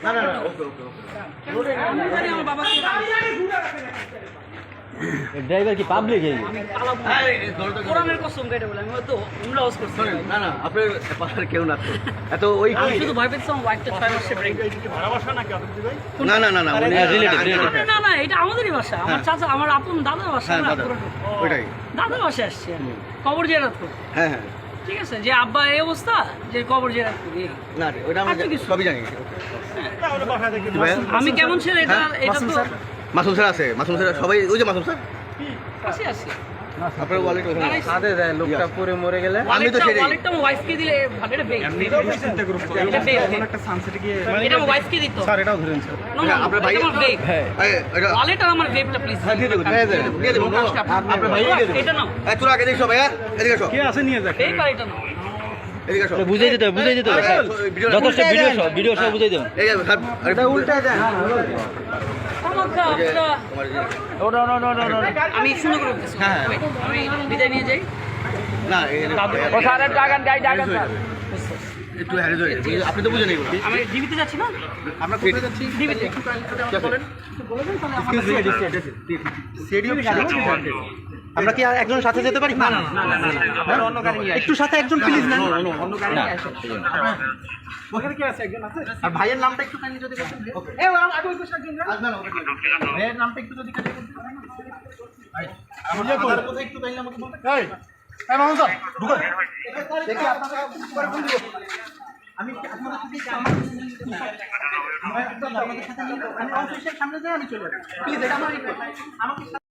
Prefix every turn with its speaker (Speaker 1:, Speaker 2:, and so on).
Speaker 1: না না না ওকে ওকে ওকে
Speaker 2: ড্রাইভার কি পাবলিক এই
Speaker 3: কোরআনের কসম কেটে বলে আমি হয়তো উমরা হাউস করছি
Speaker 1: না না আপনার পাশে কেউ না তো এত ওই
Speaker 3: আমি শুধু ভয় পেয়েছিলাম ওয়াইফটা 6 মাসে ব্রেক
Speaker 1: না না না না
Speaker 3: না না এটা আমাদেরই বাসা আমার চাচা আমার আপন দাদার বাসা
Speaker 1: হ্যাঁ
Speaker 3: না
Speaker 1: দাদা ওইটাই
Speaker 3: দাদার বাসায় আসছি আমি কবর জিয়ারত করতে
Speaker 1: হ্যাঁ হ্যাঁ
Speaker 3: ঠিক আছে যে আব্বা এই অবস্থা যে কবর জিয়ারত করি
Speaker 1: না রে ওইটা আমরা
Speaker 3: আচ্ছা, কিছু।
Speaker 1: সবই জানি
Speaker 3: আমি কেমন ছেলে এটা
Speaker 1: হ্যাঁ,
Speaker 3: এটা তো
Speaker 1: মাসুম স্যার আছে মাসুম স্যার সবাই ওই যে মাসুম স্যার
Speaker 3: আসি আসি
Speaker 1: আপনার ওয়ালেট ওখানে
Speaker 2: সাথে দেয় লোকটা পরে মরে গেলে
Speaker 1: আমি তো সেটাই
Speaker 3: ওয়ালেটটা আমার ওয়াইফকে দিলে ভালো এটা বেগ
Speaker 2: চিন্তা করুন
Speaker 3: এটা বেগ
Speaker 2: একটা সানসেটে গিয়ে
Speaker 3: এটা আমার ওয়াইফকে দিত
Speaker 2: স্যার এটাও ধরেন স্যার
Speaker 1: আপনার ভাই
Speaker 3: আমার বেগ
Speaker 1: এটা
Speaker 3: ওয়ালেট আর আমার বেগটা প্লিজ
Speaker 1: হ্যাঁ দিয়ে দেবো দিয়ে দেবো আপনার ভাই দিয়ে দেবো
Speaker 3: এটা নাও
Speaker 1: এই তোরা আগে দেখো ভাইয়া এদিকে আসো
Speaker 2: কে আছে নিয়ে যাক
Speaker 3: এই পার এটা নাও
Speaker 1: এদিকে আসো
Speaker 4: বুঝাই দিতে হবে যথেষ্ট ভিডিও সব বুঝাই দেবেন
Speaker 1: এই স্যার এটা উল্টা দেন
Speaker 3: আমাকে আপনারা
Speaker 1: ওটা
Speaker 3: আমি সুন্দর করে বলতেছি
Speaker 1: হ্যাঁ, হ্যাঁ।
Speaker 3: আমি বিদায় নিয়ে যাই
Speaker 1: না
Speaker 3: ও স্যারের টাকা গাই টাকা স্যার
Speaker 1: একটু হ্যারেজ হয়ে গেছে আপনি তো বুঝেন এগুলো
Speaker 3: আমি ডিবিতে যাচ্ছি না
Speaker 1: আমরা কোথায় যাচ্ছি
Speaker 3: ডিবিতে
Speaker 1: বলেন
Speaker 2: আমরা কি আর একজন সাথে যেতে পারি না
Speaker 3: অন্য গাড়ি নিয়ে
Speaker 2: একটু সাথে একজন প্লিজ না অন্য গাড়ি নিয়ে আসো ওখানে কি আছে একজন আছে আর ভাইয়ের নামটা একটু কাইন্ডলি যদি বলতেন এই আগে ওই পাশে একজন ভাইয়ের নামটা একটু যদি কাইন্ডলি বলতেন আমার কোথায় একটু কাইন্ডলি আমাকে বলতে এই মামুন স্যার ঢুকুন দেখি আপনারা পরে ফোন দিব আমি আপনাদের সাথে আমাদের সাথে নিয়ে আমি অফিসের সামনে যাই আমি চলে যাই প্লিজ এটা আমার আমাকে